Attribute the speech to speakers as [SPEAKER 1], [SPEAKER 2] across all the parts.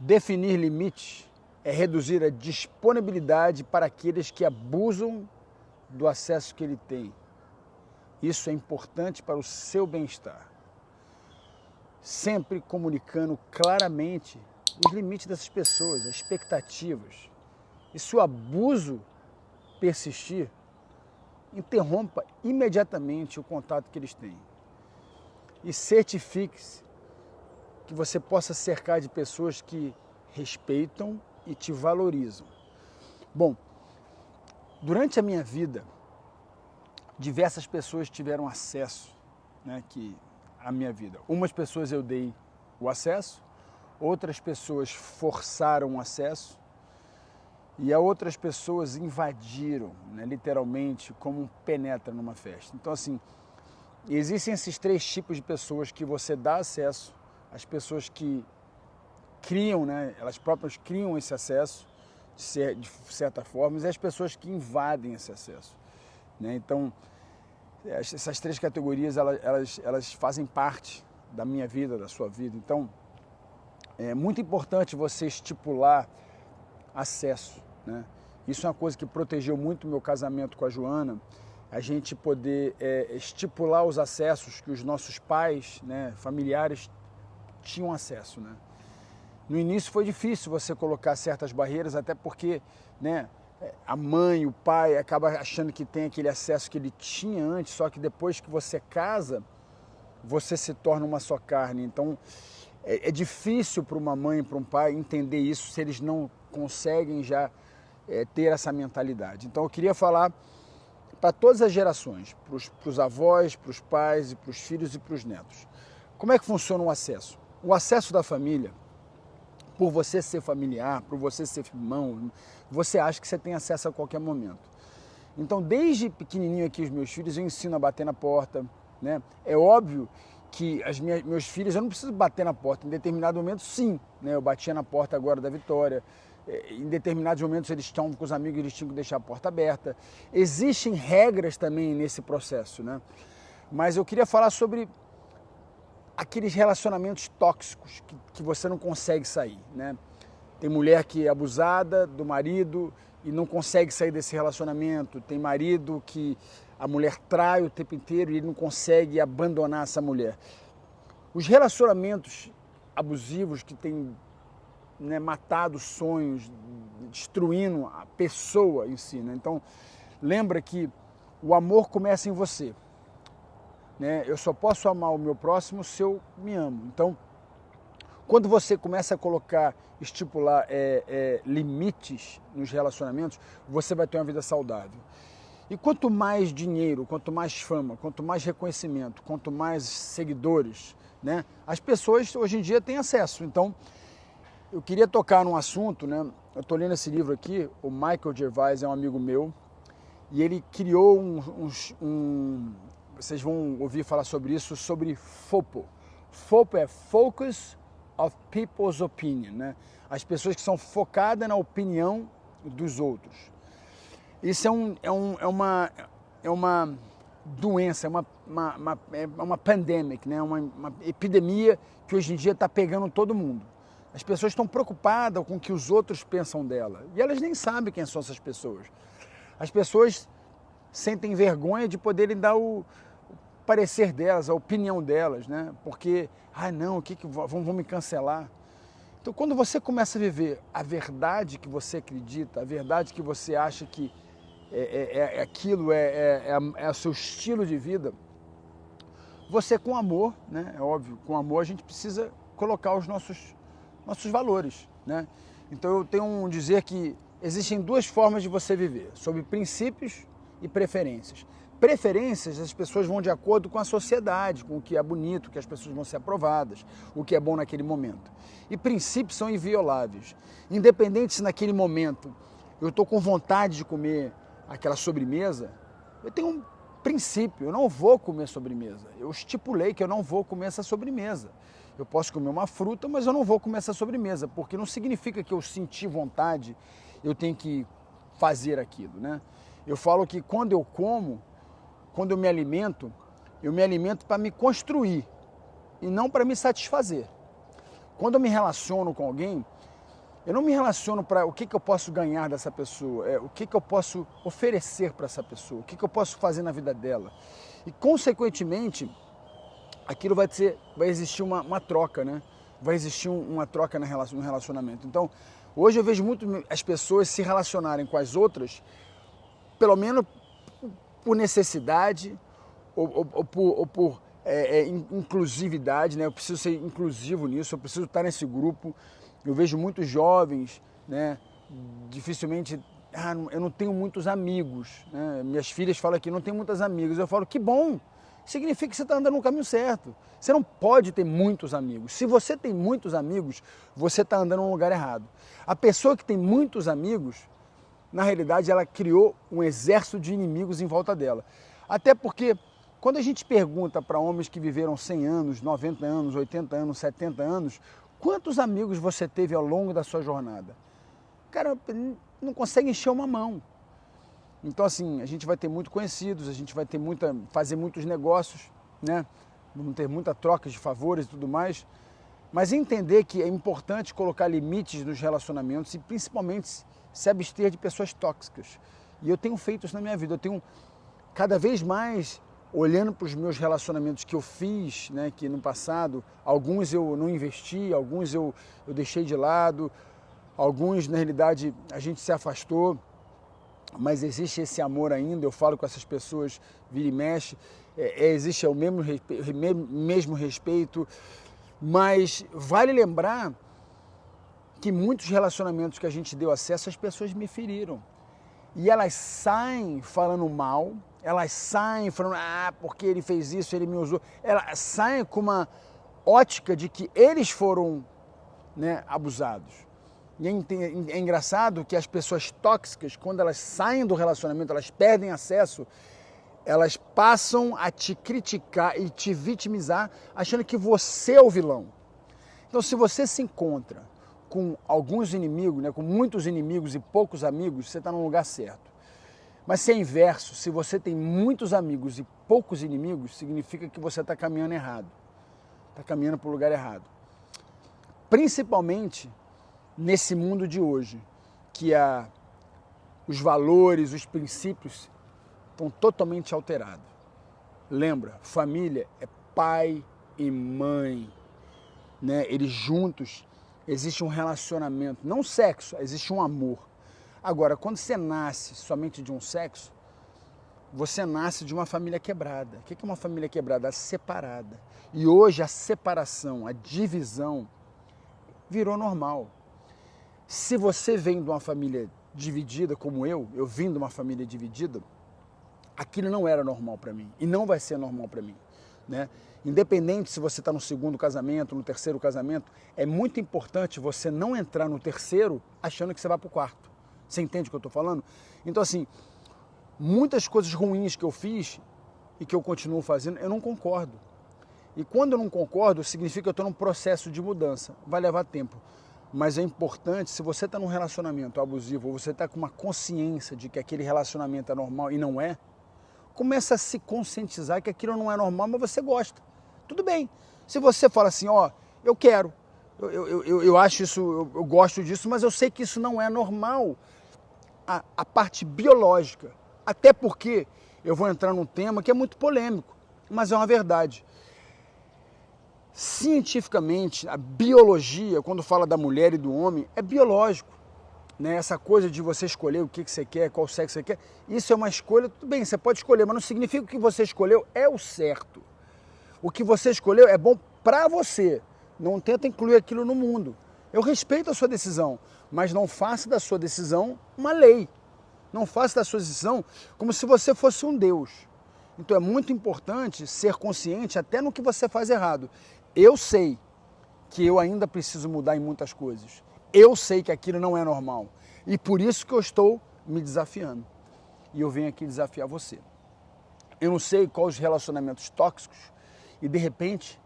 [SPEAKER 1] Definir limites é reduzir a disponibilidade para aqueles que abusam do acesso que ele tem. Isso é importante para o seu bem-estar. Sempre comunicando claramente os limites dessas pessoas, as expectativas. E se o abuso persistir, interrompa imediatamente o contato que eles têm. E certifique-se que você possa cercar de pessoas que respeitam e te valorizam. Bom, durante a minha vida, diversas pessoas tiveram acesso, à minha vida. Umas pessoas eu dei o acesso, outras pessoas forçaram o acesso e outras pessoas invadiram, literalmente, como um penetra numa festa. Então, assim, existem esses três tipos de pessoas que você dá acesso, as pessoas que criam, elas próprias criam esse acesso, de certa forma, e as pessoas que invadem esse acesso. Então, essas três categorias, elas fazem parte da minha vida, da sua vida. Então, é muito importante você estipular acesso. Isso é uma coisa que protegeu muito o meu casamento com a Joana, a gente poder estipular os acessos que os nossos pais, familiares, tinham acesso. No início foi difícil você colocar certas barreiras, até porque a mãe, o pai acaba achando que tem aquele acesso que ele tinha antes, só que depois que você casa, você se torna uma só carne. Então é difícil para uma mãe e para um pai entender isso se eles não conseguem já ter essa mentalidade. Então eu queria falar para todas as gerações, para os avós, para os pais, para os filhos e para os netos. Como é que funciona o acesso? O acesso da família, por você ser familiar, por você ser irmão, você acha que você tem acesso a qualquer momento. Então, desde pequenininho aqui, os meus filhos, eu ensino a bater na porta. É óbvio que meus filhos, eu não preciso bater na porta. Em determinado momento, sim. Eu batia na porta agora da Vitória. Em determinados momentos, eles estão com os amigos, eles tinham que deixar a porta aberta. Existem regras também nesse processo. Mas eu queria falar sobre aqueles relacionamentos tóxicos que você não consegue sair. Tem mulher que é abusada do marido e não consegue sair desse relacionamento. Tem marido que a mulher trai o tempo inteiro e ele não consegue abandonar essa mulher. Os relacionamentos abusivos que têm matado sonhos, destruindo a pessoa em si. Então, lembra que o amor começa em você. Eu só posso amar o meu próximo se eu me amo. Então, quando você começa a estipular limites nos relacionamentos, você vai ter uma vida saudável. E quanto mais dinheiro, quanto mais fama, quanto mais reconhecimento, quanto mais seguidores, as pessoas hoje em dia têm acesso. Então, eu queria tocar num assunto, eu estou lendo esse livro aqui, o Michael Gervais é um amigo meu, e ele criou vocês vão ouvir falar sobre isso, sobre FOPO. FOPO é Focus of People's Opinion, As pessoas que são focadas na opinião dos outros. Isso é uma doença, é uma pandemic, uma epidemia que hoje em dia está pegando todo mundo. As pessoas estão preocupadas com o que os outros pensam dela. E elas nem sabem quem são essas pessoas. As pessoas sentem vergonha de poderem dar o parecer delas, a opinião delas, Porque, vão me cancelar. Então, quando você começa a viver a verdade que você acredita, a verdade que você acha que aquilo é o seu estilo de vida, você com amor, é óbvio, com amor a gente precisa colocar os nossos valores, Então, eu tenho um dizer que existem duas formas de você viver, sobre princípios e preferências. Preferências, as pessoas vão de acordo com a sociedade, com o que é bonito, que as pessoas vão ser aprovadas, o que é bom naquele momento. E princípios são invioláveis. Independente se naquele momento eu estou com vontade de comer aquela sobremesa, eu tenho um princípio, eu não vou comer sobremesa. Eu estipulei que eu não vou comer essa sobremesa. Eu posso comer uma fruta, mas eu não vou comer essa sobremesa, porque não significa que eu senti vontade, eu tenho que fazer aquilo, Eu falo que quando eu como, quando eu me alimento para me construir e não para me satisfazer. Quando eu me relaciono com alguém, eu não me relaciono para o que eu posso ganhar dessa pessoa, o que eu posso oferecer para essa pessoa, o que eu posso fazer na vida dela. E, consequentemente, aquilo vai existir uma troca, né? Vai existir uma troca no relacionamento. Então, hoje eu vejo muito as pessoas se relacionarem com as outras, pelo menos por necessidade ou por inclusividade, né? Eu preciso ser inclusivo nisso, eu preciso estar nesse grupo. Eu vejo muitos jovens, né? Dificilmente, eu não tenho muitos amigos, né? Minhas filhas falam aqui, não tenho muitas amigas. Eu falo, que bom, significa que você está andando no caminho certo. Você não pode ter muitos amigos. Se você tem muitos amigos, você está andando no lugar errado. A pessoa que tem muitos amigos, na realidade, ela criou um exército de inimigos em volta dela. Até porque, quando a gente pergunta para homens que viveram 100 anos, 90 anos, 80 anos, 70 anos, quantos amigos você teve ao longo da sua jornada? Cara, não consegue encher uma mão. Então, assim, a gente vai ter muito conhecidos, a gente vai ter fazer muitos negócios, né? Vamos ter muita troca de favores e tudo mais. Mas entender que é importante colocar limites nos relacionamentos e principalmente se abster de pessoas tóxicas. E eu tenho feito isso na minha vida. Eu tenho cada vez mais, olhando para os meus relacionamentos que eu fiz, né, que no passado, alguns eu não investi, alguns eu deixei de lado, alguns, na realidade, a gente se afastou, mas existe esse amor ainda. Eu falo com essas pessoas, vira e mexe, existe o mesmo respeito, mas vale lembrar que muitos relacionamentos que a gente deu acesso, as pessoas me feriram. E elas saem falando mal, elas saem falando, porque ele fez isso, ele me usou. Elas saem com uma ótica de que eles foram, né, abusados. E é engraçado que as pessoas tóxicas, quando elas saem do relacionamento, elas perdem acesso, elas passam a te criticar e te vitimizar, achando que você é o vilão. Então, se você se encontra com alguns inimigos, né, com muitos inimigos e poucos amigos, você está no lugar certo. Mas se é inverso, se você tem muitos amigos e poucos inimigos, significa que você está caminhando errado. Está caminhando para o lugar errado. Principalmente nesse mundo de hoje, que os valores, os princípios estão totalmente alterados. Lembra, família é pai e mãe, né? Eles juntos, existe um relacionamento, não sexo, existe um amor. Agora, quando você nasce somente de um sexo, você nasce de uma família quebrada. O que é uma família quebrada? Separada. E hoje a separação, a divisão, virou normal. Se você vem de uma família dividida, como eu vim de uma família dividida, aquilo não era normal para mim e não vai ser normal para mim, né? Independente se você está no segundo casamento, no terceiro casamento, é muito importante você não entrar no terceiro achando que você vai para o quarto. Você entende o que eu estou falando? Então, assim, muitas coisas ruins que eu fiz e que eu continuo fazendo, eu não concordo. E quando eu não concordo, significa que eu estou num processo de mudança. Vai levar tempo. Mas é importante, se você está num relacionamento abusivo, ou você está com uma consciência de que aquele relacionamento é normal e não é, começa a se conscientizar que aquilo não é normal, mas você gosta. Tudo bem. Se você fala assim, eu quero, eu acho isso, eu gosto disso, mas eu sei que isso não é normal, a parte biológica. Até porque eu vou entrar num tema que é muito polêmico, mas é uma verdade. Cientificamente, a biologia, quando fala da mulher e do homem, é biológico. Né? Essa coisa de você escolher o que você quer, qual sexo você quer, isso é uma escolha, tudo bem, você pode escolher, mas não significa que o que você escolheu é o certo. O que você escolheu é bom para você. Não tenta incluir aquilo no mundo. Eu respeito a sua decisão, mas não faça da sua decisão uma lei. Não faça da sua decisão como se você fosse um Deus. Então é muito importante ser consciente até no que você faz errado. Eu sei que eu ainda preciso mudar em muitas coisas. Eu sei que aquilo não é normal. E por isso que eu estou me desafiando. E eu venho aqui desafiar você. Eu não sei quais os relacionamentos tóxicos e de repente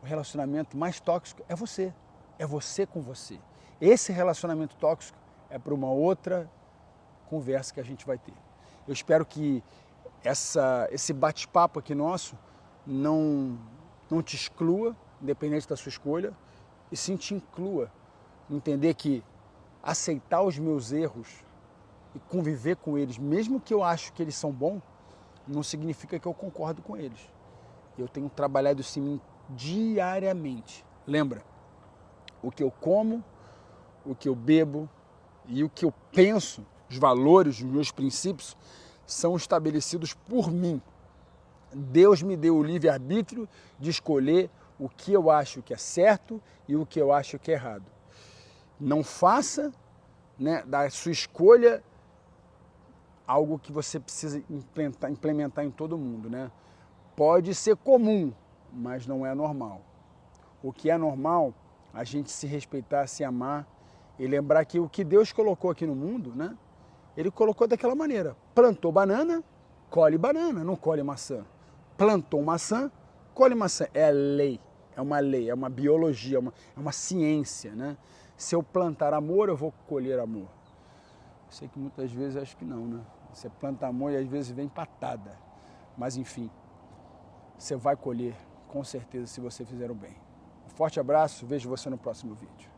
[SPEAKER 1] o relacionamento mais tóxico é você. É você com você. Esse relacionamento tóxico é para uma outra conversa que a gente vai ter. Eu espero que esse bate-papo aqui nosso não te exclua, independente da sua escolha, e sim te inclua. Entender que aceitar os meus erros e conviver com eles, mesmo que eu acho que eles são bons, não significa que eu concordo com eles. Eu tenho trabalhado isso em mim diariamente. Lembra, o que eu como, o que eu bebo e o que eu penso, os valores, os meus princípios, são estabelecidos por mim. Deus me deu o livre-arbítrio de escolher o que eu acho que é certo e o que eu acho que é errado. Não faça, né, da sua escolha algo que você precisa implementar em todo mundo, né? Pode ser comum, mas não é normal. O que é normal, a gente se respeitar, se amar e lembrar que o que Deus colocou aqui no mundo, né? Ele colocou daquela maneira. Plantou banana, colhe banana, não colhe maçã. Plantou maçã, colhe maçã. É a lei, é uma biologia, é uma ciência, né? Se eu plantar amor, eu vou colher amor. Eu sei que muitas vezes acho que não, né? Você planta amor e às vezes vem patada. Mas enfim, você vai colher, com certeza, se você fizer o bem. Um forte abraço, vejo você no próximo vídeo.